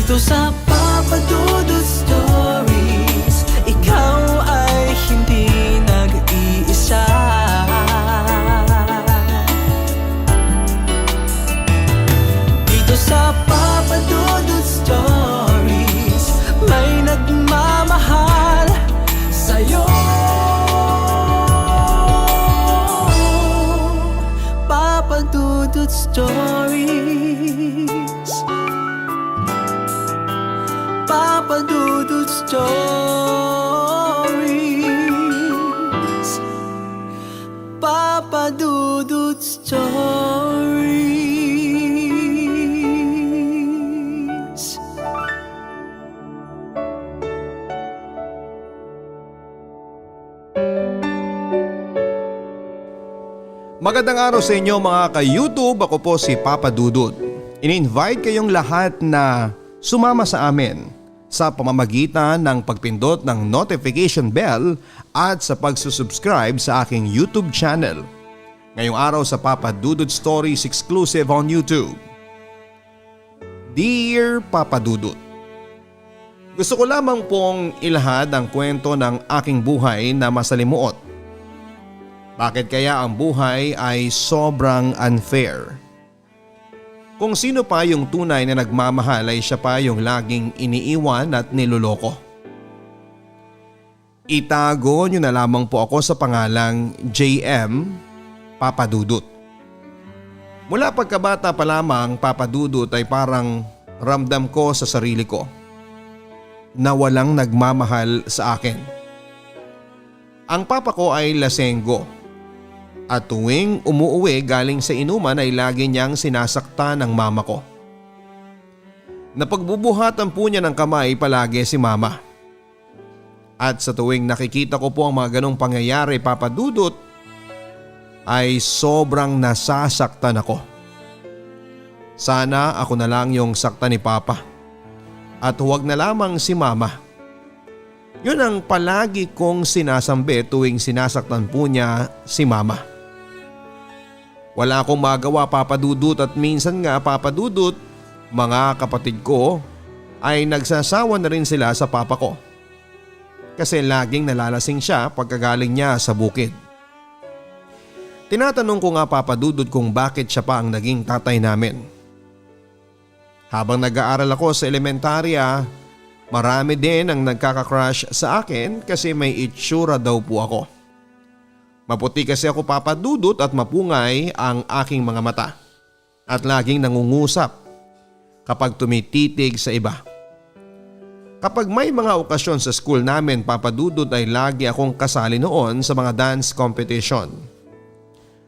Dito sa Papa Dudut Stories, ikaw ay hindi nag-iisa. Dito sa Papa Dudut Stories, may nagmamahal sa'yo. Papa Dudut Stories, Papa Dudut Stories, Papa Dudut Stories. Magandang araw sa inyo mga ka-YouTube. Ako po si Papa Dudut. In-invite kayong lahat na sumama sa amin sa pamamagitan ng pagpindot ng notification bell at sa pagsusubscribe sa aking YouTube channel. Ngayong araw sa Papa Dudut Stories exclusive on YouTube. Dear Papa Dudut, gusto ko lamang pong ilahad ang kwento ng aking buhay na masalimuot. Bakit kaya ang buhay ay sobrang unfair? Kung sino pa yung tunay na nagmamahal ay siya pa yung laging iniiwan at niloloko. Itago nyo na lamang po ako sa pangalang JM Papa Dudut. Mula pagkabata pa lamang, Papa Dudut, ay parang ramdam ko sa sarili ko na walang nagmamahal sa akin. Ang papa ko ay lasenggo. At tuwing umuuwi galing sa inuman ay lagi niyang sinasakta ng mama ko. Napagbubuhatan po niya ng kamay palagi si mama. At sa tuwing nakikita ko po ang mga ganong pangyayari, Papa Dudut, ay sobrang nasasaktan ako. Sana ako na lang yung sakta ni Papa. At huwag na lamang si mama. Yun ang palagi kong sinasambi tuwing sinasaktan po niya si mama. Wala akong magawa, Papa Dudut, at minsan nga, Papa Dudut, mga kapatid ko ay nagsasawa na rin sila sa papa ko. Kasi laging nalalasing siya pagkagaling niya sa bukid. Tinatanong ko nga, Papa Dudut, kung bakit siya pa ang naging tatay namin. Habang nag-aaral ako sa elementarya, marami din ang nagkaka-crush sa akin kasi may itsura daw po ako. Maputi kasi ako, Papa Dudut, at mapungay ang aking mga mata. At laging nangungusap kapag tumititig sa iba. Kapag may mga okasyon sa school namin, Papa Dudut, ay lagi akong kasali noon sa mga dance competition.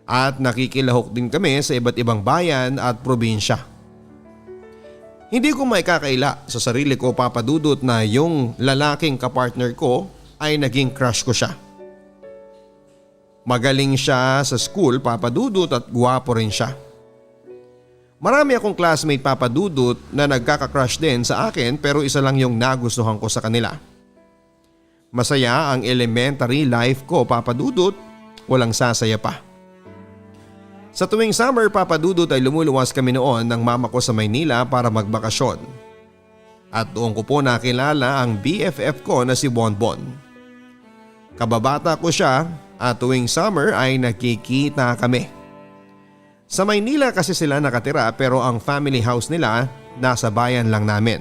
At nakikilahok din kami sa iba't ibang bayan at probinsya. Hindi ko maikakaila sa sarili ko, Papa Dudut, na yung lalaking kapartner ko ay naging crush ko siya. Magaling siya sa school, Papa Dudut, at guwapo rin siya. Marami akong classmate, Papa Dudut, na nagkaka-crush din sa akin, pero isa lang yung nagustuhan ko sa kanila. Masaya ang elementary life ko, Papa Dudut, walang sasaya pa. Sa tuwing summer, Papa Dudut, ay lumuluwas kami noon ng mama ko sa Maynila para magbakasyon. At doon ko po nakilala ang BFF ko na si Bonbon. Kababata ko siya at tuwing summer ay nakikita kami. Sa Maynila kasi sila nakatira, pero ang family house nila nasa bayan lang namin.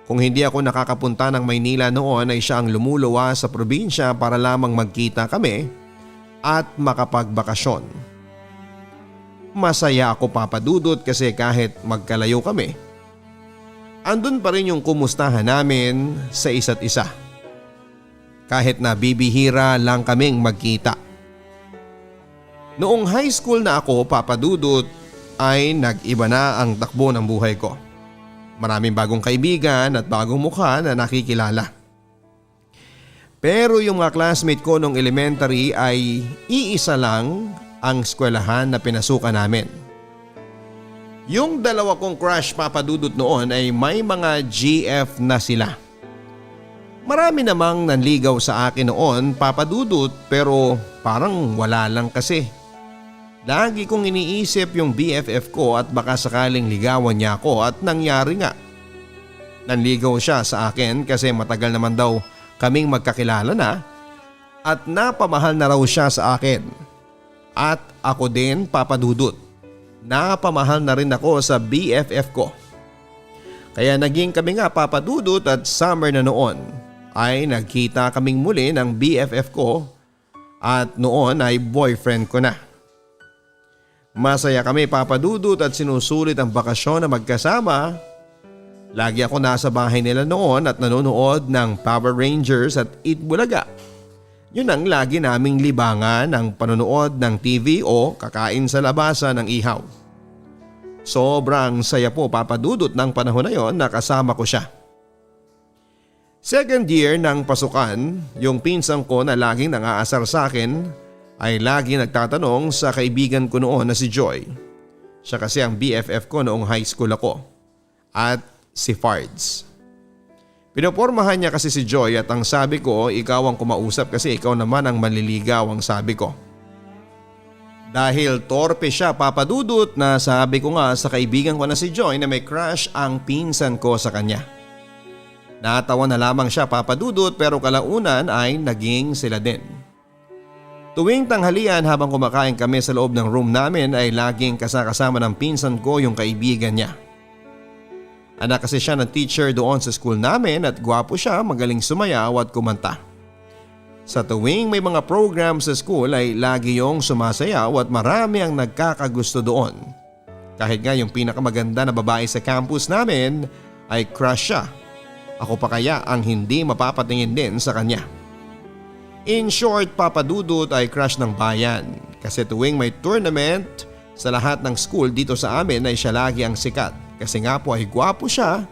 Kung hindi ako nakakapunta ng Maynila noon ay siya ang lumuluwas sa probinsya para lamang magkita kami at makapagbakasyon. Masaya ako, Papa Dudut, kasi kahit magkalayo kami, andun pa rin yung kumustahan namin sa isa't isa. Kahit na bibihira lang kaming magkita. Noong high school na ako, Papa Dudut, ay nag-iba na ang takbo ng buhay ko. Maraming bagong kaibigan at bagong mukha na nakikilala. Pero yung mga classmate ko nung elementary ay iisa lang ang eskwelahan na pinasukan namin. Yung dalawa kong crush, Papa Dudut, noon ay may mga GF na sila. Marami namang nanligaw sa akin noon, Papa Dudut, pero parang wala lang kasi. Lagi kong iniisip yung BFF ko at baka sakaling ligawan niya ako at nangyari nga. Nanligaw siya sa akin kasi matagal naman daw kaming magkakilala na at napamahal na raw siya sa akin. At ako din, Papa Dudut. Napamahal na rin ako sa BFF ko. Kaya naging kami nga, Papa Dudut, at summer na noon ay nagkita kaming muli ng BFF ko at noon ay boyfriend ko na. Masaya kami, Papa Dudut, at sinusulit ang bakasyon na magkasama. Lagi ako nasa bahay nila noon at nanonood ng Power Rangers at Eat Bulaga. Yun ang lagi naming libangan, ang panonood ng TV o kakain sa labasan ng ihaw. Sobrang saya po, Papa Dudut, ng panahon na yon na kasama ko siya. Second year ng pasukan, yung pinsan ko na laging nangaasar sa akin ay lagi nagtatanong sa kaibigan ko noon na si Joy. Siya kasi ang BFF ko noong high school ako. At si Fards. Pinopormahan niya kasi si Joy at ang sabi ko, ikaw ang kumausap kasi ikaw naman ang manliligaw, ang sabi ko. Dahil torpe siya, Papa Dudut, na sabi ko nga sa kaibigan ko na si Joy na may crush ang pinsan ko sa kanya. Natawa na lamang siya, Papa Dudut, pero kalaunan ay naging sila din. Tuwing tanghalian habang kumakain kami sa loob ng room namin ay laging kasama ng pinsan ko yung kaibigan niya. Anak kasi siya ng teacher doon sa school namin at gwapo siya, magaling sumayaw at kumanta. Sa tuwing may mga program sa school ay lagi yung sumasayaw at marami ang nagkakagusto doon. Kahit nga yung pinakamaganda na babae sa campus namin ay crush siya. Ako pa kaya ang hindi mapapatingin din sa kanya. In short, Papa Dudut ay crush ng bayan kasi tuwing may tournament sa lahat ng school dito sa amin ay siya lagi ang sikat kasi nga po ay gwapo siya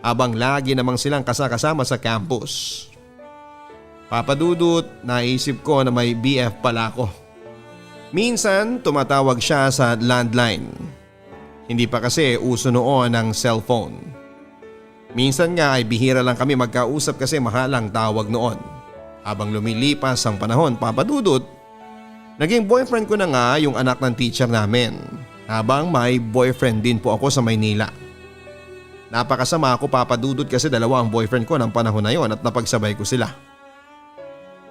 habang lagi namang silang kasama sa campus. Papa Dudut, naisip ko na may BF pala ako. Minsan tumatawag siya sa landline. Hindi pa kasi uso noon ang cellphone. Minsan nga ay bihira lang kami magkausap kasi mahal ang tawag noon. Habang lumilipas ang panahon, Papa Dudut, naging boyfriend ko na nga yung anak ng teacher namin. Habang may boyfriend din po ako sa Maynila. Napakasama ako, Papa Dudut, kasi dalawa ang boyfriend ko ng panahon na yon at napagsabay ko sila.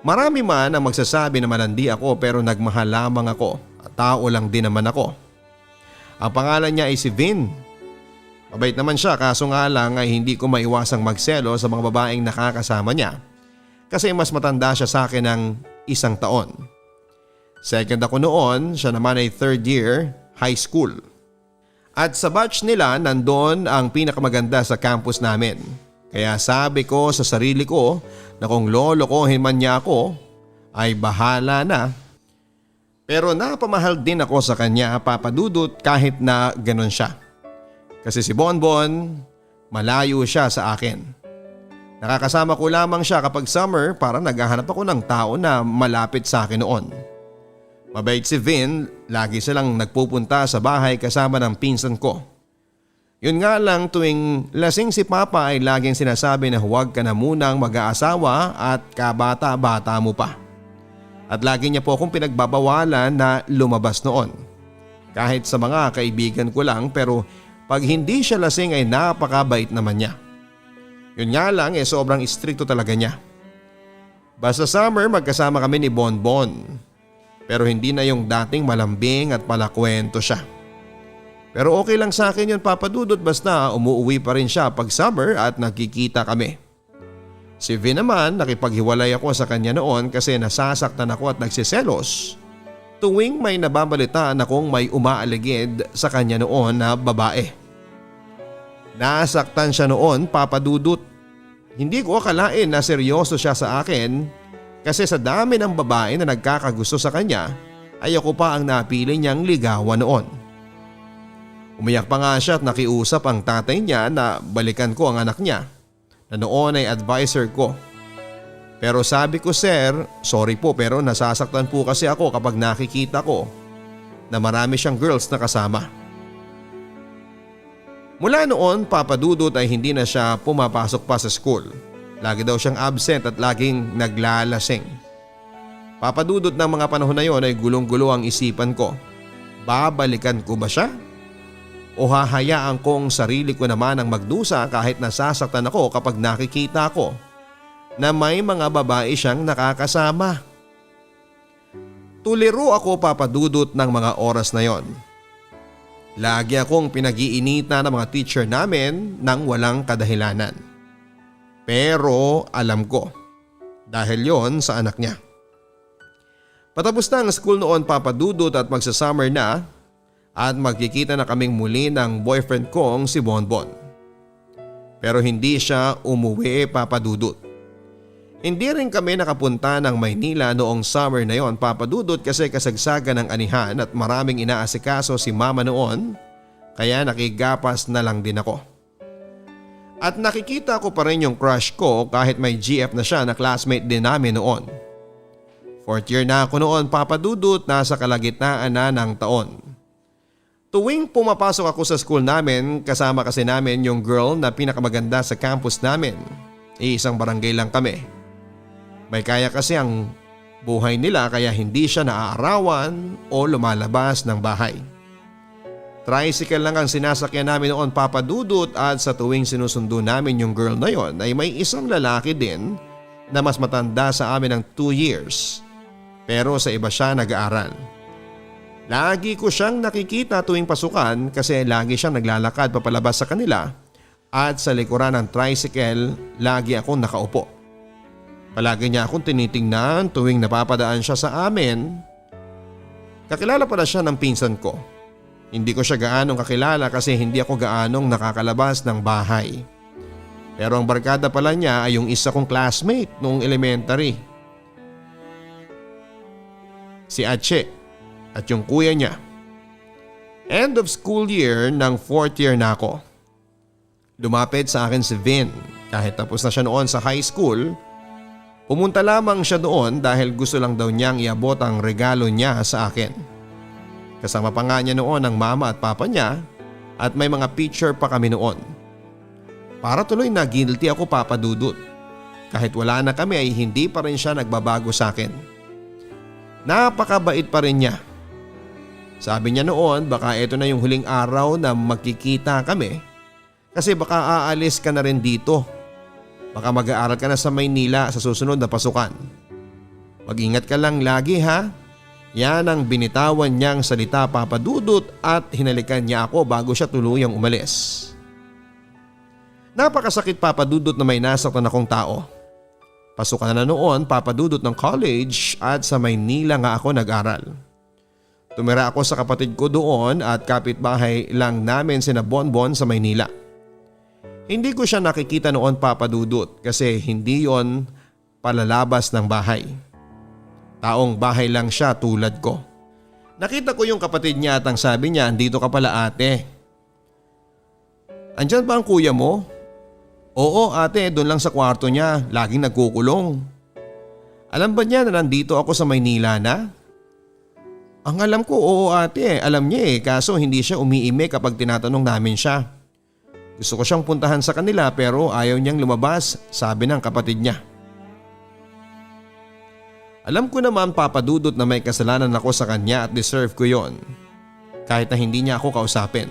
Marami man ang magsasabi na malandi ako pero nagmahal lamang ako at tao lang din naman ako. Ang pangalan niya ay si Vin. Mabait naman siya kaso nga lang ay hindi ko maiwasang magselo sa mga babaeng nakakasama niya. Kasi mas matanda siya sa akin ng 1 taon. Second ako noon, siya naman ay third year high school. At sa batch nila nandun ang pinakamaganda sa campus namin. Kaya sabi ko sa sarili ko na kung lolokohin man niya ako ay bahala na. Pero napamahal din ako sa kanya, Papa Dudut, kahit na ganun siya. Kasi si Bonbon, malayo siya sa akin. Nakakasama ko lamang siya kapag summer para naghahanap ako ng tao na malapit sa akin noon. Mabait si Vin, lagi silang nagpupunta sa bahay kasama ng pinsan ko. Yun nga lang tuwing lasing si Papa ay laging sinasabi na huwag ka na munang mag-aasawa at kabata-bata mo pa. At lagi niya po akong pinagbabawalan na lumabas noon. Kahit sa mga kaibigan ko lang pero pag hindi siya lasing ay napakabait naman niya. Yun nga lang sobrang istrikto talaga niya. Basta summer magkasama kami ni Bonbon. Pero hindi na yung dating malambing at palakwento siya. Pero okay lang sa akin yun, Papa Dudut, basta umuwi pa rin siya pag summer at nagkikita kami. Si Vin naman, nakipaghiwalay ako sa kanya noon kasi nasasaktan ako at nagsiselos tuwing may nababalitaan akong may umaaligid sa kanya noon na babae. Nasaktan siya noon, Papa Dudut. Hindi ko akalain na seryoso siya sa akin kasi sa dami ng babae na nagkakagusto sa kanya ay ako pa ang napili niyang ligawan noon. Umiyak pa nga siya at nakiusap ang tatay niya na balikan ko ang anak niya na noon ay advisor ko. Pero sabi ko, sir, sorry po pero nasasaktan po kasi ako kapag nakikita ko na marami siyang girls na kasama. Mula noon, Papa Dudut, ay hindi na siya pumapasok pa sa school. Lagi daw siyang absent at laging naglalasing. Papa Dudut, ng mga panahon na yon ay gulong-gulo ang isipan ko. Babalikan ko ba siya? o hahayaan kong sarili ko naman ang magdusa kahit nasasaktan ako kapag nakikita ko na may mga babae siyang nakakasama? Tuliro ako papadudot ng mga oras na yon. Lagi akong pinag-iinita ng mga teacher namin nang walang kadahilanan. Pero alam ko, dahil yon sa anak niya. Patapos na ang school noon papadudot at magsa-summer na at magkikita na kaming muli ng boyfriend kong si Bonbon. Pero hindi siya umuwi papadudot. Hindi rin kami nakapunta ng Maynila noong summer na yon papadudot kasi kasagsagan ng anihan at maraming inaasikaso si mama noon kaya nakigapas na lang din ako. At nakikita ko pa rin yung crush ko kahit may GF na siya na classmate din namin noon. 4th year na ako noon papadudot, nasa kalagitnaan na ng taon. Tuwing pumapasok ako sa school namin kasama kasi namin yung girl na pinakamaganda sa campus namin. Isang barangay lang kami. May kaya kasi ang buhay nila kaya hindi siya naaarawan o lumalabas ng bahay. Tricycle lang ang sinasakyan namin noon papadudot at sa tuwing sinusundo namin yung girl na yon ay may isang lalaki din na mas matanda sa amin ng 2 years. Pero sa iba siya nag-aaral. Lagi ko siyang nakikita tuwing pasukan kasi lagi siyang naglalakad papalabas sa kanila at sa likuran ng tricycle lagi akong nakaupo. Palagi niya akong tinitingnan tuwing napapadaan siya sa amin. Kakilala pala siya ng pinsan ko. Hindi ko siya gaanong kakilala kasi hindi ako gaanong nakakalabas ng bahay. Pero ang barkada pala niya ay yung isa kong classmate noong elementary. Si Ache at yung kuya niya. End of school year ng 4th year na ako. Lumapit sa akin si Vin kahit tapos na siya noon sa high school. Pumunta lamang siya doon dahil gusto lang daw niyang iabot ang regalo niya sa akin. Kasama pa nga niya noon ang mama at papa niya at may mga picture pa kami noon. Para tuloy na guilty ako papadudot. Kahit wala na kami ay hindi pa rin siya nagbabago sa akin. Napakabait pa rin niya. Sabi niya noon baka ito na yung huling araw na magkikita kami kasi baka aalis ka na rin dito. Baka mag-aaral ka na sa Maynila sa susunod na pasukan. Mag-ingat ka lang lagi ha. Yan ang binitawan niyang salita papadudot at hinalikan niya ako bago siya tuluyang umalis. Napakasakit papadudot na may nasaktan akong tao. Pasukan na noon papadudot ng college at sa Maynila nga ako nag-aral. Tumira ako sa kapatid ko doon at kapitbahay lang namin sina Bonbon sa Maynila. Hindi ko siya nakikita noon papadudot kasi hindi yon palalabas ng bahay. Taong bahay lang siya tulad ko. Nakita ko yung kapatid niya at ang sabi niya, andito ka pala ate. Andyan ba ang kuya mo? Oo ate, doon lang sa kwarto niya, laging nagkukulong. Alam ba niya na nandito ako sa Maynila na? Ang alam ko, oo ate, alam niya kaso hindi siya umiime kapag tinatanong namin siya. Gusto ko siyang puntahan sa kanila pero ayaw niyang lumabas, sabi ng kapatid niya. Alam ko naman papadudot na may kasalanan ako sa kanya at deserve ko yon. Kahit na hindi niya ako kausapin.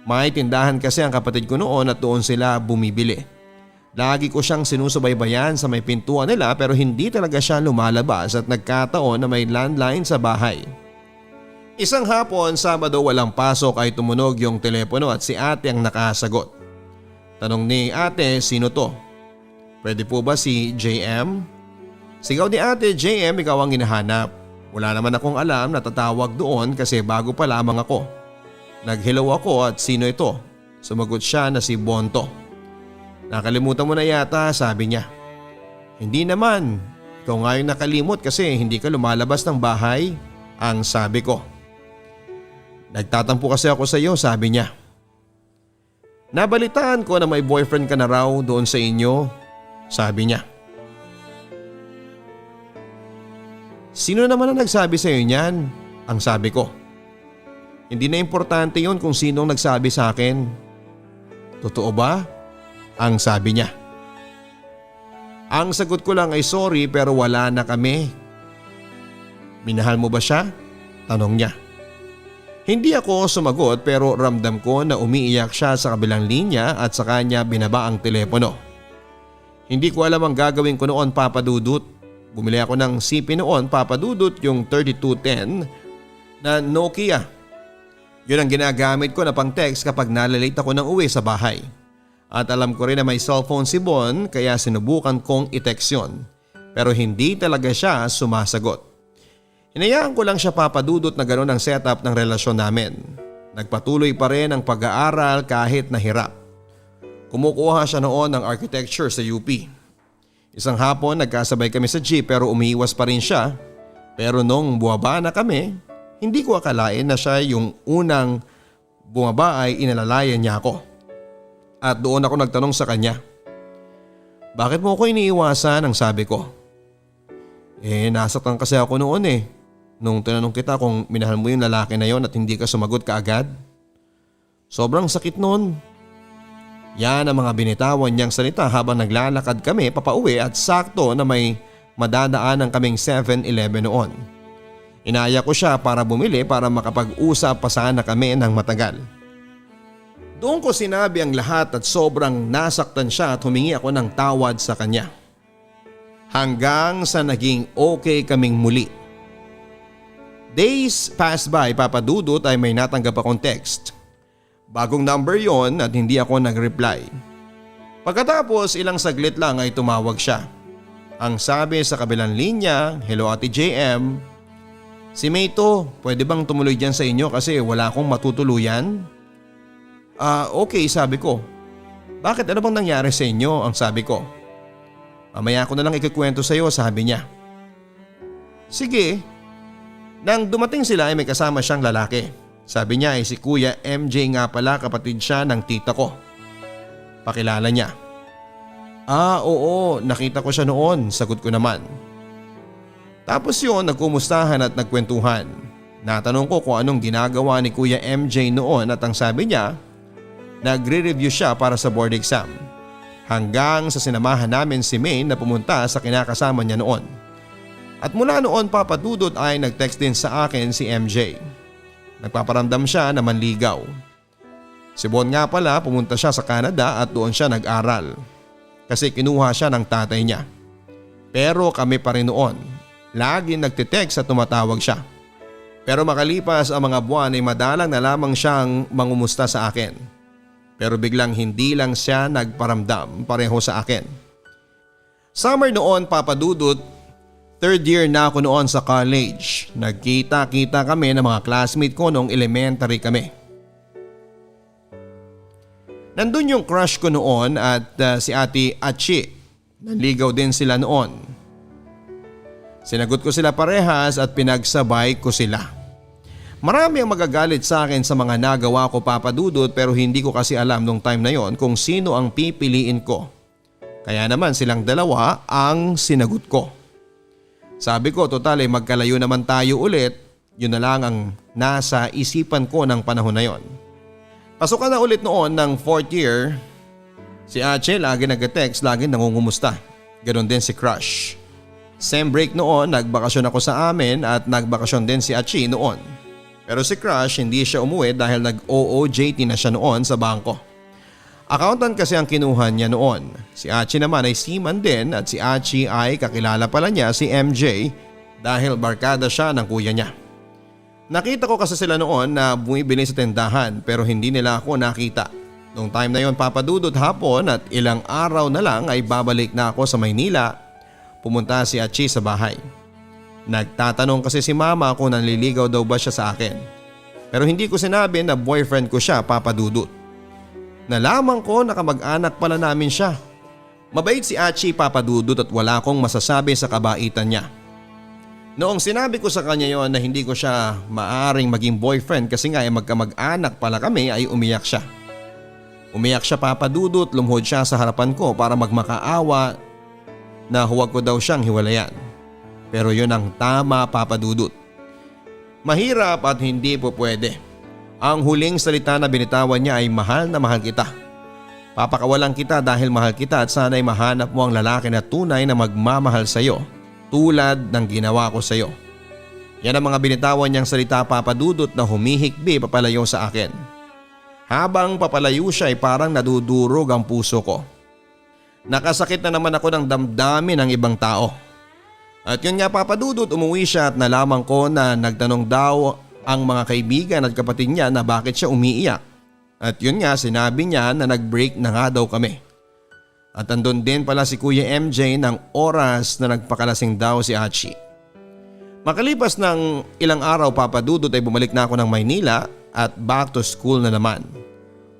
May tindahan kasi ang kapatid ko noon at doon sila bumibili. Lagi ko siyang sinusubaybayan sa may pintuan nila pero hindi talaga siya lumalabas at nagkataon na may landline sa bahay. Isang hapon, Sabado walang pasok ay tumunog yung telepono at si ate ang nakasagot. Tanong ni ate, sino to? Pwede po ba si JM? Sigaw ni ate, JM ikaw ang hinahanap. Wala naman akong alam na tatawag doon kasi bago pa lamang ako. Nag-hello ako at sino ito? Sumagot siya na si Bonto. Nakalimutan mo na yata, sabi niya. Hindi naman, ikaw nga yung nakalimot kasi hindi ka lumalabas ng bahay, ang sabi ko. Nagtatampo kasi ako sa iyo, sabi niya. Nabalitaan ko na may boyfriend ka na raw doon sa inyo, sabi niya. Sino naman ang nagsabi sa iyo niyan? Ang sabi ko. Hindi na importante yon kung sinong nagsabi sa akin. Totoo ba? Ang sabi niya. Ang sagot ko lang ay sorry pero wala na kami. Minahal mo ba siya? Tanong niya. Hindi ako sumagot pero ramdam ko na umiiyak siya sa kabilang linya at sa kanya binaba ang telepono. Hindi ko alam ang gagawin ko noon, Papa Dudut. Bumili ako ng CP noon, Papa Dudut, yung 3210 na Nokia. Yun ang ginagamit ko na pang text kapag nalalate ako ng uwi sa bahay. At alam ko rin na may cellphone si Bon kaya sinubukan kong i-text yun. Pero hindi talaga siya sumasagot. Hinayaan ko lang siya, Papa Dudut, na gano'n ang setup ng relasyon namin. Nagpatuloy pa rin ang pag-aaral kahit nahirap. Kumukuha siya noon ng architecture sa UP. Isang hapon nagkasabay kami sa jeep pero umiiwas pa rin siya. Pero nung buwaba na kami, hindi ko akalain na siya yung unang bumaba ay inalalayan niya ako. At doon ako nagtanong sa kanya. Bakit mo ako iniiwasan, ang sabi ko. Nasaktan kasi ako noon nung tinanong kita kung minahal mo yung lalaki na yon at hindi ka sumagot kaagad. Sobrang sakit noon. Yan ang mga binitawan niyang salita habang naglalakad kami papauwi at sakto na may madadaanan kaming 7-Eleven noon. Inaya ko siya para bumili para makapag-usap pa sana kami ng matagal. Doon ko sinabi ang lahat at sobrang nasaktan siya at humingi ako ng tawad sa kanya. Hanggang sa naging okay kaming muli. Days passed by, Papa Dudut, ay may natanggap akong text. Bagong number yon at hindi ako nag-reply. Pagkatapos ilang saglit lang ay tumawag siya. Ang sabi sa kabilang linya, "Hello Ate JM. Si May to, pwede bang tumuloy dyan sa inyo kasi wala akong matutuluyan?" Okay, sabi ko. "Bakit, ano bang nangyari sa inyo?" ang sabi ko. "Mamaya ko na lang ikikwento sa iyo," sabi niya. Sige. Nang dumating sila ay may kasama siyang lalaki. Sabi niya ay si Kuya MJ nga pala, kapatid siya ng tita ko. Pakilala niya. Oo, nakita ko siya noon," sagot ko naman. Tapos yun, nagkumustahan at nagkwentuhan. Natanong ko kung anong ginagawa ni Kuya MJ noon at ang sabi niya, nagre-review siya para sa board exam. Hanggang sa sinamahan namin si May na pumunta sa kinakasama niya noon. At mula noon, Papa Dudut, ay nag-text din sa akin si MJ. Nagpaparamdam siya na manligaw. Si Bon nga pala, pumunta siya sa Canada at doon siya nag-aral. Kasi kinuha siya ng tatay niya. Pero kami pa rin noon. Lagi nagtitext at tumatawag siya. Pero makalipas ang mga buwan ay madalang na lamang siyang mangumusta sa akin. Pero biglang hindi lang siya nagparamdam pareho sa akin. Summer noon, Papa Dudut, third year na ako noon sa college. Nagkita-kita kami ng mga classmate ko noong elementary kami. Nandun yung crush ko noon at si Ate Achi. Nanligaw din sila noon. Sinagot ko sila parehas at pinagsabay ko sila. Marami ang magagalit sa akin sa mga nagawa ko, Papa Dudut, pero hindi ko kasi alam nung time na yon kung sino ang pipiliin ko. Kaya naman silang dalawa ang sinagot ko. Sabi ko, total magkalayo naman tayo ulit, yun na lang ang nasa isipan ko ng panahon na yon. Pasukan na ulit noon ng 4th year. Si Ache lagi nag-text, lagi nangungumusta. Ganon din si Crush. Same break noon, nagbakasyon ako sa amin at nagbakasyon din si Achi noon. Pero si Crush hindi siya umuwi dahil nag-OOJT na siya noon sa bangko. Accountant kasi ang kinuha niya noon. Si Achi naman ay seaman din at si Achi ay kakilala pala niya si MJ dahil barkada siya ng kuya niya. Nakita ko kasi sila noon na bumibili sa tindahan pero hindi nila ako nakita. Noong time na yon, Papa Dudut, hapon at ilang araw na lang ay babalik na ako sa Maynila. Pumunta si Achi sa bahay. Nagtatanong kasi si Mama kung nanliligaw daw ba siya sa akin. Pero hindi ko sinabi na boyfriend ko siya, Papa Dudut. Nalaman ko na kamag-anak pala namin siya. Mabait si Achi, Papa Dudut, at wala akong masasabi sa kabaitan niya. Noong sinabi ko sa kanya yon na hindi ko siya maaaring maging boyfriend kasi nga ay magkamag-anak pala kami, ay umiyak siya. Umiyak siya, Papa Dudut, lumuhod siya sa harapan ko para magmakaawa na huwag ko daw siyang hiwalayan. Pero yun ang tama, Papa Dudut. Mahirap at hindi po pwede. Ang huling salita na binitawan niya ay mahal na mahal kita. Papakawalan kita dahil mahal kita at sana'y mahanap mo ang lalaki na tunay na magmamahal sa iyo tulad ng ginawa ko sa iyo. Yan ang mga binitawan niyang salita, Papa Dudut, na humihikbi papalayo sa akin. Habang papalayo siya ay parang nadudurog ang puso ko. Nakasakit na naman ako ng damdamin ng ibang tao. At yun nga, Papa Dudut, umuwi siya at nalaman ko na nagtanong daw ang mga kaibigan at kapatid niya na bakit siya umiiyak. At yun nga, sinabi niya na nag-break na nga daw kami. At andun din pala si Kuya MJ ng oras na nagpakalasing daw si Hachi. Makalipas ng ilang araw, Papa Dudut, ay bumalik na ako ng Maynila at back to school na naman.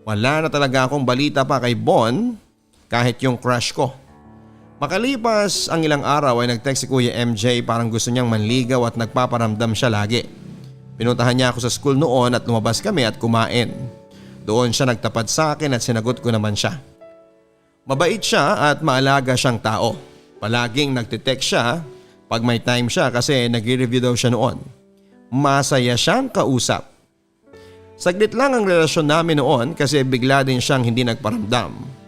Wala na talaga akong balita pa kay Bon, kahit yung crush ko. Makalipas ang ilang araw ay nag-text si Kuya MJ, parang gusto niyang manligaw at nagpaparamdam siya lagi. Pinuntahan niya ako sa school noon at lumabas kami at kumain. Doon siya nagtapat sa akin at sinagot ko naman siya. Mabait siya at maalaga siyang tao. Palaging nagtitext siya pag may time siya kasi nag-review daw siya noon. Masaya siyang kausap. Saglit lang ang relasyon namin noon kasi bigla din siyang hindi nagparamdam.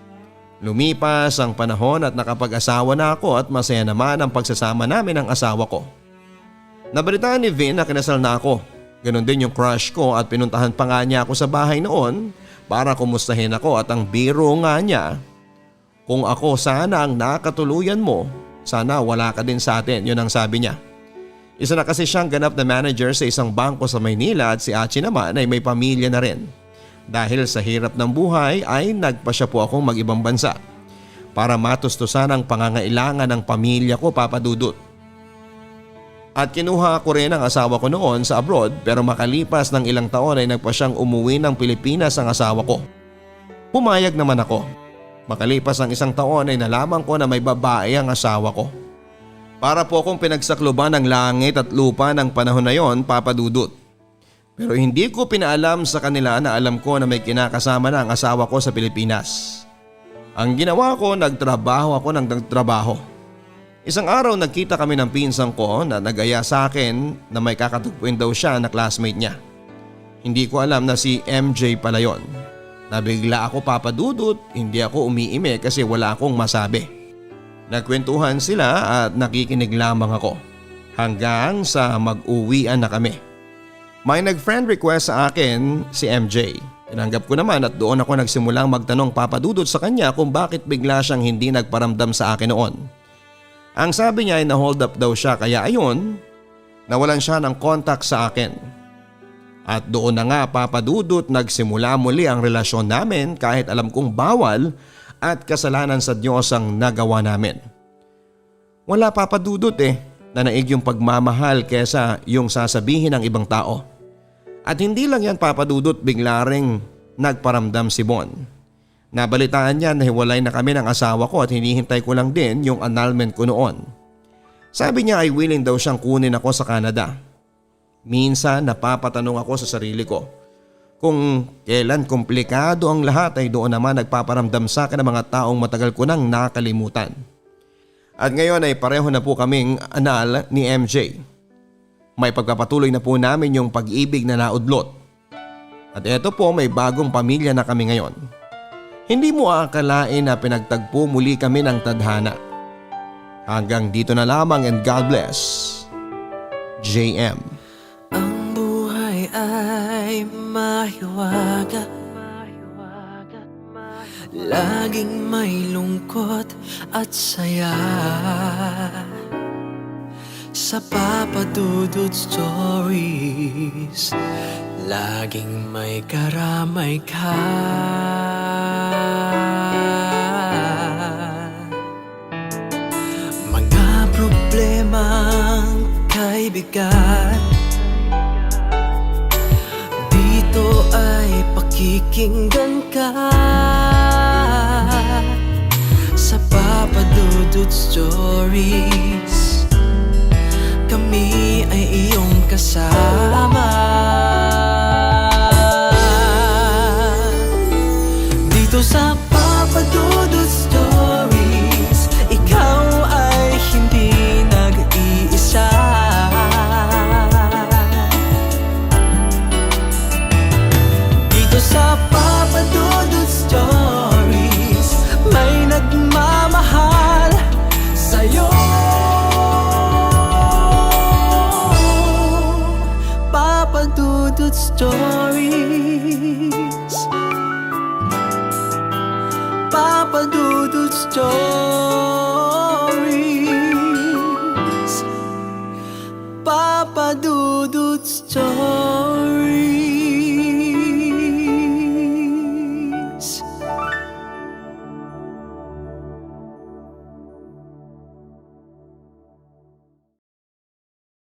Lumipas ang panahon at nakapag-asawa na ako at masaya naman ang pagsasama namin ng asawa ko. Nabalitaan ni Vin na kinasal na ako. Ganon din yung crush ko at pinuntahan pa nga niya ako sa bahay noon para kumustahin ako at ang biro nga niya, kung ako sana ang nakatuluyan mo, sana wala ka din sa atin, yun ang sabi niya. Isa na kasi siyang ganap na manager sa isang bangko sa Maynila at si Hachi naman ay may pamilya na rin. Dahil sa hirap ng buhay ay nagpa siya po akong mag-ibang bansa para matustusan ang pangangailangan ng pamilya ko, Papa Dudut. At kinuha ko rin ang asawa ko noon sa abroad pero makalipas ng ilang taon ay nagpa siyang umuwi ng Pilipinas ang asawa ko. Pumayag naman ako. Makalipas ang isang taon ay nalaman ko na may babae ang asawa ko. Para po akong pinagsakluban ng langit at lupa ng panahon na yon, Papa Dudut. Pero hindi ko pinaalam sa kanila na alam ko na may kinakasama na ang asawa ko sa Pilipinas. Ang ginawa ko, nagtrabaho ako ng nagtrabaho. Isang araw nagkita kami ng pinsan ko na nagaya sa akin na may kakatagpuin daw siya na classmate niya. Hindi ko alam na si MJ pala yon. Nabigla ako, Papa Dudut, hindi ako umiime kasi wala akong masabi. Nagkwentuhan sila at nakikinig lamang ako hanggang sa mag-uwian na kami. May nag-friend request sa akin si MJ. Tinanggap ko naman at doon ako nagsimulang magtanong, Papa Dudut, sa kanya kung bakit bigla siyang hindi nagparamdam sa akin noon. Ang sabi niya ay na-hold up daw siya kaya ayun, nawalan siya ng contact sa akin. At doon na nga, Papa Dudut, nagsimula muli ang relasyon namin kahit alam kong bawal at kasalanan sa Diyos ang nagawa namin. Wala, Papa Dudut, nanaig yung pagmamahal kesa yung sasabihin ng ibang tao. At hindi lang yan, Papa Dudut, bigla ring nagparamdam si Bon. Nabalitaan niya na hiwalay na kami ng asawa ko at hinihintay ko lang din yung annulment ko noon. Sabi niya ay willing daw siyang kunin ako sa Canada. Minsan napapatanong ako sa sarili ko kung kailan komplikado ang lahat ay doon naman nagpaparamdam sa akin ng mga taong matagal ko nang nakalimutan. At ngayon ay pareho na po kaming anal ni MJ. May pagpapatuloy na po namin yung pag-ibig na naudlot. At eto po, may bagong pamilya na kami ngayon. Hindi mo aakalain na pinagtagpo muli kami ng tadhana. Hanggang dito na lamang and God bless. JM. Ang buhay ay mahiwaga, laging may lungkot at saya. Sa Papa Dudut Stories, laging may karamay ka. Mga problemang kaibigan, dito ay pakikinggan ka. Sa Papa Dudut Stories, kami ay iyong kasama. Dito sa Papa Dudut Stories, ikaw ay hindi nag-iisa. Dito sa Papa Dudut Stories, may nagmamahal sa'yo. Papa Dudut Stories. Papa Dudut Stories.